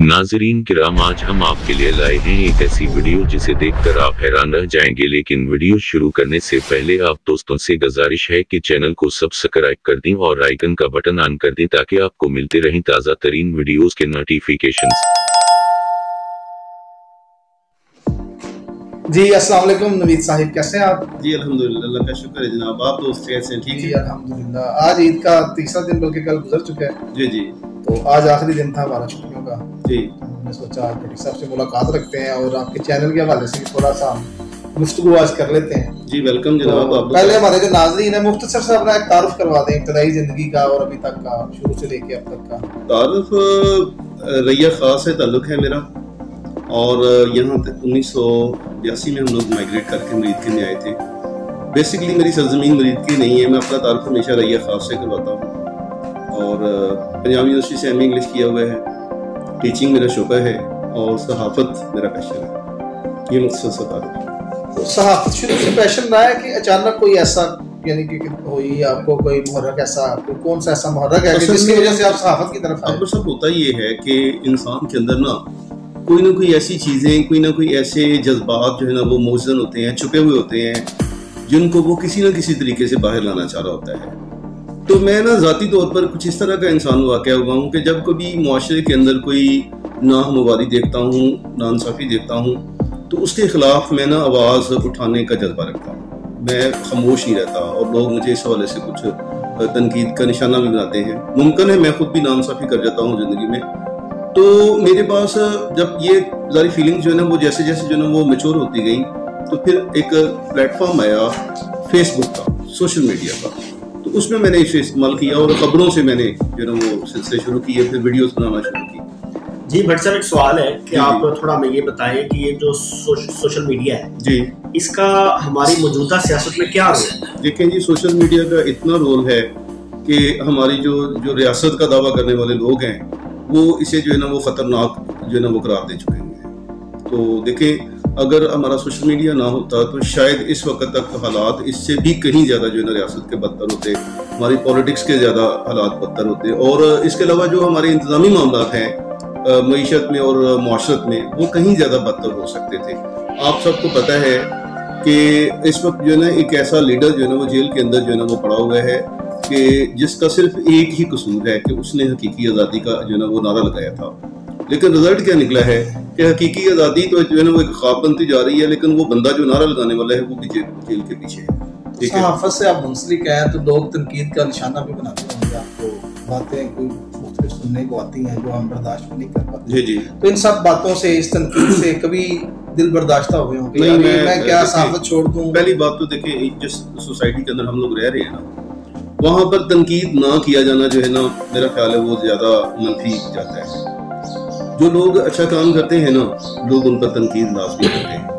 नाजरीन किराम, आज हम आपके लिए लाए हैं एक ऐसी वीडियो जिसे देखकर आप हैरान रह जाएंगे। लेकिन वीडियो शुरू करने से पहले आप दोस्तों से गुजारिश है कि चैनल को सब्सक्राइब कर दें और आइकन का बटन ऑन कर दें ताकि आपको मिलते रहें ताज़ा तरीन वीडियोस के नोटिफिकेशंस। जी अस्सलाम वालेकुम नवीद साहिब, कैसे हैं आप? जी अल्हम्दुलिल्लाह, अल्लाह का शुक्र है जनाब। आप दोस्त कैसे हैं? ठीक है अल्हम्दुलिल्लाह। आज ईद का तीसरा दिन बल्कि कल गुजर चुका है। जी जी। तो आज आखिरी दिन था हमारा छुट्टियों का। जी। हमने सोचा आज भट्टी साहब से मुलाकात रखते हैं और आपके चैनल के हवाले से थोड़ा सा गुफ्तगू आज कर लेते हैं। जी वेलकम जनाब। तो पहले हमारे जो नाज़रीन है मुख्तसर से अपना एक तारुफ करवा दें, इब्तदाई जिंदगी का और अभी तक का, शुरू से लेके अब तक का। तारुफ रैया खास से ताल्लुक है मेरा, और यहाँ 1982 में हम लोग माइग्रेट करके मरीद के लिए आए थे। बेसिकली मेरी सरजमीन मरीद की नहीं है, मैं अपना तारुफ हमेशा रैया खास से करवाता हूँ। और पंजाब यूनिवर्सिटी से एमए इंग्लिश किया हुआ है, टीचिंग मेरा शौक़ है और सहाफ़त मेरा पैशन है। ये मुख्तसर सा तारुफ है। तो सहाफ़त शुरू से पैशन रहा है कि अचानक कोई ऐसा यानी कि हुई आपको कोई मुहर्रक ऐसा, कौन सा ऐसा मुहर्रक है कि जिसकी वजह से आप सहाफ़त की तरफ आए? अब सब होता ये है कि इंसान के अंदर ना कोई ऐसी चीज़ें, कोई ना कोई ऐसे जज्बात जो है ना वो मौजूद होते हैं, छुपे हुए होते हैं, जिनको वो किसी न किसी तरीके से बाहर लाना चाह रहा होता है। तो मैं ना ज़ाती तौर पर कुछ इस तरह का इंसान वाक़या हुआ हूँ कि जब कभी मुआशरे के अंदर कोई नाहमवारी देखता हूँ, नाइंसाफ़ी देखता हूँ, तो उसके ख़िलाफ़ मैं ना आवाज़ उठाने का जज्बा रखता हूँ। मैं खामोश नहीं रहता और लोग मुझे इस हवाले से कुछ तनकीद का निशाना भी बनाते हैं। मुमकिन है मैं खुद भी नाइंसाफ़ी कर जाता हूँ ज़िंदगी में। तो मेरे पास जब ये सारी फीलिंग्स जो है ना वो जैसे जैसे जो है ना वो मैच्योर होती गई, तो फिर एक प्लेटफॉर्म आया फेसबुक का, सोशल मीडिया का। तो उसमें मैंने इसे इस्तेमाल किया और खबरों से मैंने जो है ना वो सिलसिले शुरू किए, फिर वीडियोस बनाना शुरू की। जी भट्ट साहब, एक सवाल है कि आप थोड़ा हमें ये बताएं कि ये जो सोशल मीडिया है जी, इसका हमारी मौजूदा सियासत में क्या रोल है? देखें जी, सोशल मीडिया का इतना रोल है कि हमारी जो रियासत का दावा करने वाले लोग हैं वो इसे जो है ना वो ख़तरनाक जो है ना वो करार दे चुके हैं। तो देखें, अगर हमारा सोशल मीडिया ना होता तो शायद इस वक्त तक हालात इससे भी कहीं ज़्यादा जो है ना रियासत के बदतर होते, हमारी पॉलिटिक्स के ज़्यादा हालात बदतर होते। और इसके अलावा जो हमारे इंतज़ामी मामला हैं मईशत में और मुआशरत में, वो कहीं ज़्यादा बदतर हो सकते थे। आप सबको पता है कि इस वक्त जो है ना एक ऐसा लीडर जो है ना वो जेल के अंदर जो है ना वो पड़ा हुआ है कि जिसका सिर्फ एक ही कसूर है कि उसने हकीकी आज़ादी का जो है ना वो नारा लगाया था। लेकिन रिजल्ट क्या निकला है कि हकीकी आज़ादी तो जो है ना वो एक ख्वाब बनती जा रही है, लेकिन वो बंदा जो नारा लगाने वाला है वो भी जेल के पीछे है। सहाफ़त से आप मुंसलिक हैं तो लोग तनकीद का निशाना भी बनाते होंगे, आपको बातें कोई मुख्तलिफ सुनने को आती हैं जो हम बर्दाश्त नहीं कर पाते। जी जी। तो इन सब बातों से, इस तनकीद से कभी दिल बर्दाश्त हुए होंगे? मैं क्या सहाफ़त छोड़ दूं? पहली बात तो देखिए, जिस सोसाइटी के अंदर हम लोग रह रहे हैं ना, वहाँ पर तनकीद ना किया जाना जो है ना, मेरा ख्याल है वो ज़्यादा मनफी जाता है। जो लोग अच्छा काम करते हैं ना, लोग उन पर तनकीद लाज़मी करते हैं।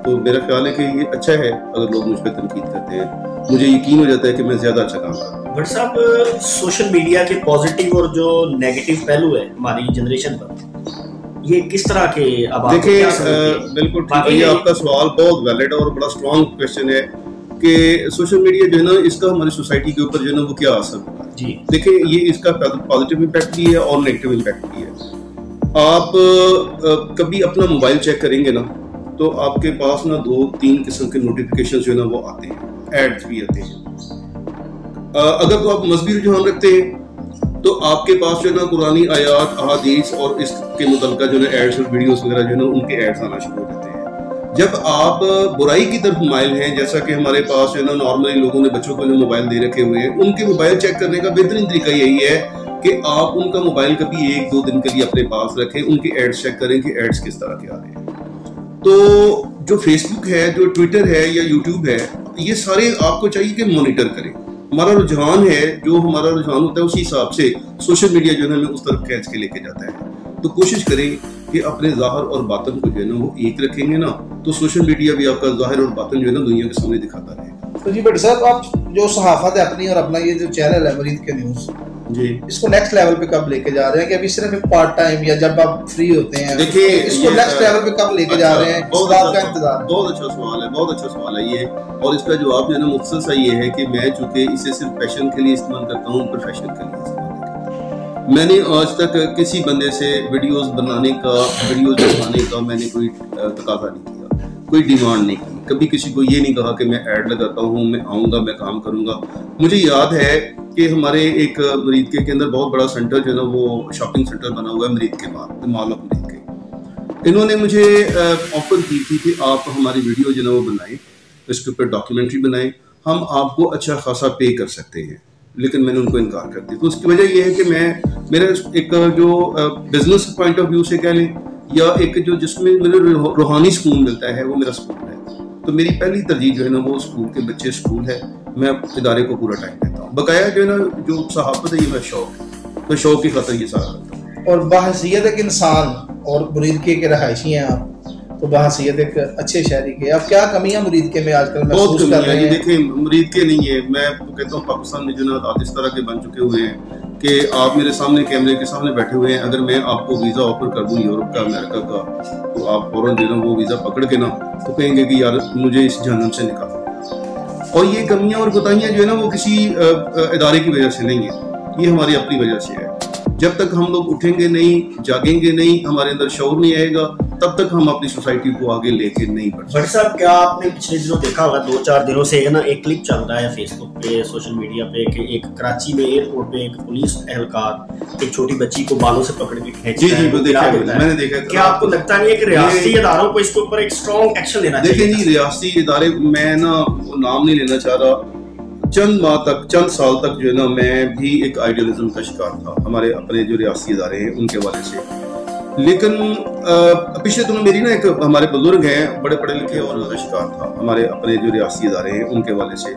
तो मेरा ख्याल है कि ये अच्छा है अगर लोग मुझ पर तनकीद करते हैं, मुझे यकीन हो जाता है कि मैं ज़्यादा अच्छा काम करूँ। बट साहब, सोशल मीडिया के पॉजिटिव और जो नेगेटिव पहलू है हमारी जनरेशन पर, ये किस तरह के? अब देखिए, बिल्कुल ठीक है, ये आपका सवाल बहुत वैलिड और बड़ा स्ट्रॉन्ग क्वेश्चन है कि सोशल मीडिया जो है ना इसका हमारी सोसाइटी के ऊपर जो है ना वो क्या असर होगा। जी देखिए, ये इसका पॉजिटिव इम्पैक्ट भी है और नेगेटिव इम्पैक्ट भी है। आप कभी अपना मोबाइल चेक करेंगे ना तो आपके पास ना 2-3 किस्म के नोटिफिकेशन जो है ना वो आते हैं, एड्स भी आते हैं। अगर तो आप मजहबी रुझान रखते हैं तो आपके पास जो है ना कुरानी आयात, अहादीस और इसके मुतल्लिका जो है एड्स और वीडियोस वगैरह जो है ना उनके एड्स आना शुरू हो जाते हैं। जब आप बुराई की तरफ माइल हैं, जैसा कि हमारे पास जो है ना नॉर्मली लोगों ने बच्चों को मोबाइल दे रखे हुए हैं, उनके मोबाइल चेक करने का बेहतरीन तरीका यही है कि आप उनका मोबाइल कभी 1-2 दिन के लिए अपने पास रखें, उनके एड्स चेक करें कि एड्स किस तरह के आ रहे हैं। तो जो फेसबुक है, जो ट्विटर है या यूट्यूब है, ये सारे आपको चाहिए कि मॉनिटर करें। हमारा रुझान है, जो हमारा रुझान होता है उसी हिसाब से सोशल मीडिया जो है हमें उस तरफ खींच के लेके जाता है। तो कोशिश करें कि अपने ज़ाहिर और बातन को जो है ना वो एक रखेंगे ना, तो सोशल मीडिया भी आपका ज़ाहिर और बातन जो है ना दुनिया के सामने दिखाता रहेगा। तो जी भट्ट साहब, आप जो सहाफ़त है अपनी और अपना ये जो चैनल है मरीद के न्यूज़ जी, इसको नेक्स्ट लेवल पे कब लेके जा रहे हैं? कि अभी सिर्फ एक पार्ट टाइम या जब आप फ्री होते हैं, देखिए इसको नेक्स्ट लेवल पे कब लेके जा रहे हैं? बहुत बात का इंतजार। बहुत अच्छा सवाल है, बहुत अच्छा सवाल है ये, और इसका जवाब जो है ना मुख्तसर सा ये है कि मैं चूंकि इसे सिर्फ पैशन के लिए इस्तेमाल करता हूँ, प्रोफेशन के लिए इस्तेमाल नहीं करता। मैंने आज तक किसी बंदे से वीडियोस बनाने का मैंने कोई तकाजा नहीं किया, कोई डिमांड नहीं की, कभी किसी को ये नहीं कहा कि मैं ऐड लगाता हूँ, मैं आऊँगा, मैं काम करूँगा। मुझे याद है कि हमारे एक मरीदके के अंदर बहुत बड़ा सेंटर जो है ना, वो शॉपिंग सेंटर बना हुआ है मरीदके बाद, मॉल ऑफ मरीदके। इन्होंने मुझे ऑफर की थी कि आप हमारी वीडियो जो है ना वो बनाएं, इसके ऊपर डॉक्यूमेंट्री बनाएं, हम आपको अच्छा खासा पे कर सकते हैं। लेकिन मैंने उनको इनकार कर दिया। तो उसकी वजह यह है कि मेरा एक जो बिजनेस पॉइंट ऑफ व्यू से कह लें, या एक जो जिसमें मेरे रूहानी सुकून मिलता है, वो मेरा स्कूल है। तो मेरी पहली तरजीह जो है ना वो स्कूल के बच्चे, स्कूल है, मैं इदारे को पूरा टाइम देता हूँ। बकाया जो है ना जो सहाफत है, ये मेरा शौक है, तो शौक की खातर ये सारा करता हूँ। और बाहसियत एक इंसान और मुरीदके के रहायशी हैं आप, तो बाहसियत एक अच्छे शहरी के, अब क्या कमियां मुरीदके में आजकल बहुत कमियां हैं। देखिए मुरीदके नहीं है, मैं कहता हूँ पाकिस्तान में जो ना इस तरह के बन चुके हुए हैं कि आप मेरे सामने कैमरे के सामने बैठे हुए हैं, अगर मैं आपको वीज़ा ऑफर कर दूँ यूरोप का, अमेरिका का, तो आप फौरन जो है वो वीज़ा पकड़ के ना तो कहेंगे कि यार मुझे इस जहन्नम से निकालो। और ये कमियां और कोताहियां जो है ना वो किसी इदारे की वजह से नहीं है, ये हमारी अपनी वजह से है। जब तक हम लोग उठेंगे नहीं, जागेंगे नहीं, हमारे अंदर शऊर नहीं आएगा, तब तक हम अपनी सोसाइटी को आगे लेके नहीं बढ़ सकते। भट्ट साहब, क्या आपने पिछले दिनों देखा होगा, 2-4 दिनों से ना एक क्लिप चल रहा है फेसबुक पे, सोशल मीडिया पे, कि एक कराची में एयरपोर्ट पे एक पुलिस एहलकार एक छोटी बच्ची को बालों से पकड़ के खींचता है। मैंने देखा। क्या आपको लगता नहीं है कि रियासती इदारों को इसके ऊपर एक स्ट्रॉन्ग एक्शन लेना चाहिए? देखिए जी, रियासती इदारे, मैं ना नाम नहीं लेना चाह रहा, चंद साल तक जो है ना मैं भी एक आइडियलिज्म का शिकार था, हमारे अपने जो रियासती इदारे हैं उनके हवाले से। लेकिन पिछले दिनों मेरी ना एक हमारे बुजुर्ग हैं, बड़े पढ़े लिखे, और उनका शिकार था हमारे अपने जो रियासती इदारे हैं उनके हवाले से।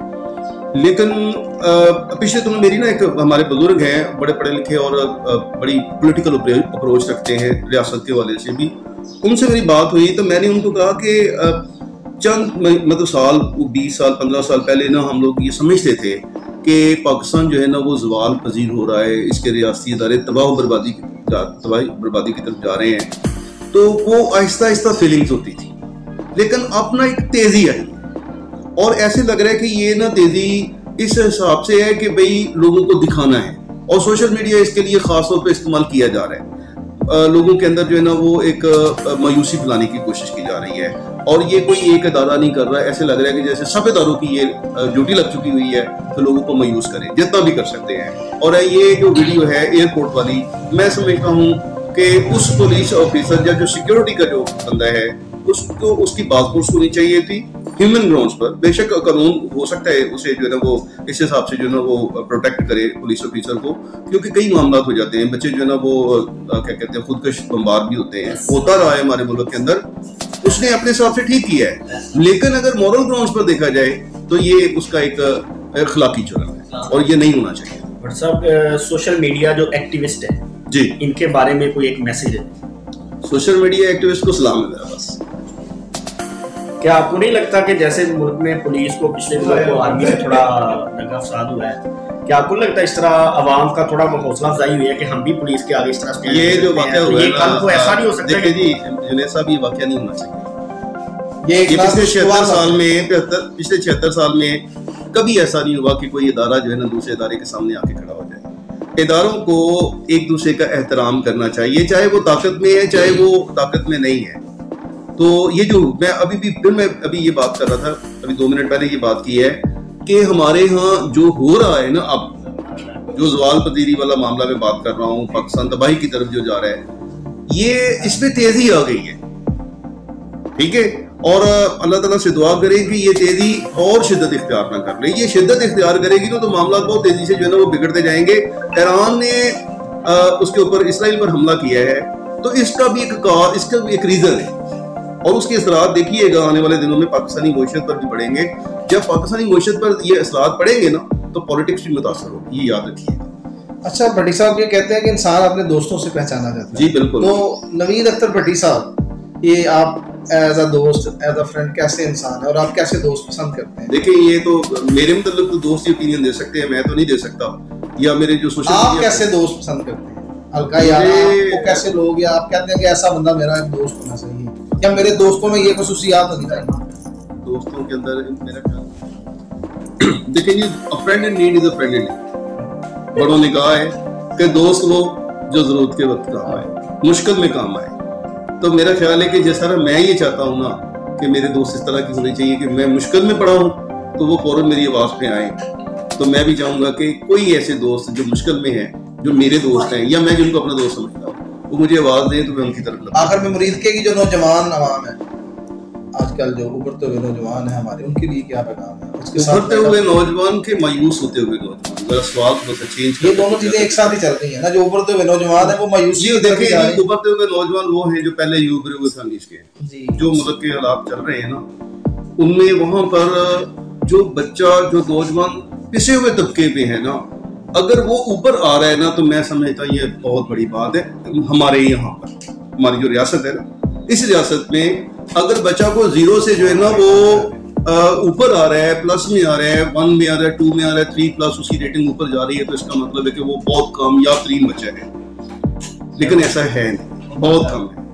लेकिन पिछले दिनों मेरी ना एक हमारे बुजुर्ग हैं, बड़े पढ़े लिखे, और बड़ी पॉलिटिकल अप्रोच रखते हैं रियासत के हवाले से भी। उनसे मेरी बात हुई तो मैंने उनको कहा कि चंद मतलब साल, 20 साल 15 साल पहले ना हम लोग ये समझते थे कि पाकिस्तान जो है ना वो ज़वाल पजीर हो रहा है, इसके रियासती इदारे तबाह बर्बादी की तरफ जा रहे हैं, तो वो आहिस्ता आहिस्ता फीलिंग्स होती थी। लेकिन अब ना एक तेज़ी आई, और ऐसे लग रहा है कि ये ना तेज़ी इस हिसाब से है कि भाई लोगों को दिखाना है, और सोशल मीडिया इसके लिए ख़ास तौर पर इस्तेमाल किया जा रहा है। लोगों के अंदर जो है ना वो एक मायूसी फैलाने की कोशिश की जा रही है, और ये कोई एक अदारा नहीं कर रहा है। ऐसे लग रहा है कि जैसे सब इदारों की ये ड्यूटी लग चुकी हुई है तो लोगों को मायूस करें जितना भी कर सकते हैं। और ये जो वीडियो है एयरपोर्ट वाली, मैं समझता हूँ कि उस पुलिस ऑफिसर या जो सिक्योरिटी का जो बंदा है उसको उसकी बातपुरस होनी चाहिए थी ह्यूमन ग्राउंड्स पर। बेशक कानून हो सकता है उसे जो है ना वो इस हिसाब से जो है ना वो प्रोटेक्ट करे पुलिस ऑफिसर को, क्योंकि कई मामला हो जाते हैं, बच्चे जो है ना वो क्या कहते हैं खुदकश बमबार भी होते हैं, होता रहा है हमारे मुल्क के अंदर। उसने अपने हिसाब से ठीक किया है, लेकिन अगर मॉरल ग्राउंड्स पर देखा जाए तो ये उसका एक अखलाकी जुर्म है और ये नहीं होना चाहिए। भट्ट साहब, सोशल मीडिया जो एक्टिविस्ट है जी, इनके बारे में कोई एक मैसेज है? सोशल मीडिया एक्टिविस्ट को सलाम है मेरा बस। क्या आपको नहीं लगता कि जैसे मुल्क में पुलिस को पिछले दिनों को आर्मी से थोड़ा दंगा फसाद हुआ है, क्या आपको लगता है इस तरह आवाम का थोड़ा हौसला अफजाई हुई है कि हम भी पुलिस के आगे इस तरह से ये जो वाकया हुआ है कल को ऐसा नहीं हो सकता? देखिए जी जुनैद साहब, ये वाकया नहीं होना चाहिए। ये पिछले 76 साल में कभी ऐसा नहीं हुआ कि कोई इदारा जो है ना दूसरे इदारे के सामने आके खड़ा हो जाए। इदारों को एक दूसरे का एहतराम करना चाहिए, चाहे वो ताकत में है चाहे वो ताकत में नहीं है। तो ये जो मैं अभी ये बात कर रहा था, अभी 2 मिनट पहले ये बात की है कि हमारे यहाँ जो हो रहा है ना, अब जो ज़वाल पजीरी वाला मामला मैं बात कर रहा हूँ, पाकिस्तान तबाही की तरफ जो जा रहा है, ये इसमें तेजी आ गई है, ठीक है। और अल्लाह ताला से दुआ करें कि ये तेजी और शिद्दत इख्तियार ना कर ले। ये शिद्दत इख्तियार करेगी तो मामला बहुत तेजी से जो है ना वो बिगड़ते जाएंगे। ईरान ने उसके ऊपर इसराइल पर हमला किया है, तो इसका भी एक रीजन है, और उसके असरात देखिएगा आने वाले दिनों में पाकिस्तानी मईशत पर भी पड़ेंगे। जब पाकिस्तानी मईशत पर ये असरात पड़ेंगे ना तो पॉलिटिक्स भी मुतासर होगी, ये याद रखिएगा। अच्छा, भट्टी साहब ये कहते हैं कि इंसान अपने दोस्तों से पहचाना जाता है। जी बिल्कुल। तो नवीद अख्तर भट्टी साहब, ये आप एज अ दोस्त, एज अ फ्रेंड कैसे इंसान है और आप कैसे दोस्त पसंद करते हैं? देखिए ये तो मेरे मतलब तो दोस्त ही ओपिनियन दे सकते हैं, मैं तो नहीं दे सकता। या मेरे जो सोशल आप कैसे दोस्त पसंद करते हैं? हल्का यार आपको कैसे लोग, या आप कहते हैं कि ऐसा बंदा मेरा एक दोस्त होना चाहिए, या मेरे दोस्तों में ये खुसूसियात होनी चाहिए? दोस्तों के अंदर मेरा ख्याल देखिए, अ friend in need is a friend in need. बड़ों ने कहा है कि दोस्त वो जो जरूरत के वक्त काम आए, मुश्किल में काम आए। तो मेरा ख्याल है कि जैसा मैं ये चाहता हूँ ना कि मेरे दोस्त इस तरह की होने चाहिए कि मैं मुश्किल में पड़ा हूँ तो वो फौरन मेरी आवाज़ पे आए। तो मैं भी चाहूँगा कि कोई ऐसे दोस्त जो मुश्किल में हैं, जो मेरे दोस्त हैं या मैं जिनको अपना दोस्त समझता हूँ, वो मुझे आवाज़ दें तो मैं उनकी तरफ लगूँ। आखिर में मुरीद के की जो नौजवान अवाम है आजकल, जो उभरते हुए नौजवान है हमारे, उनके लिए क्या पैगाम है? उभरते हुए नौजवान के मायूस होते हुए नौजवान, मेरा सवाल थोड़ा सा चेंज, ये दोनों चीजें एक साथ ही चल रही है ना। जो उभरते हुए नौजवान है वो मायूस, देखिए उभरते हुए नौजवान वो हैं जो पहले उभरे हुए फैमिलीज के, जो मुल्क के हालात चल रहे हैं ना, उनमें वहां पर जो बच्चा, जो नौजवान पिछे हुए तबके पे है ना, अगर वो ऊपर आ रहा है ना, तो मैं समझता हूँ ये बहुत बड़ी बात है। हमारे यहाँ पर हमारी जो रियासत है ना, इस रियासत में अगर बच्चा को 0 से जो है ना वो ऊपर आ रहा है, प्लस में आ रहा है, 1 में आ रहा है, 2 में आ रहा है, 3+ उसकी रेटिंग ऊपर जा रही है, तो इसका मतलब है कि वो बहुत कामयाब तरीन बच्चा है। लेकिन ऐसा है नहीं, बहुत कम है।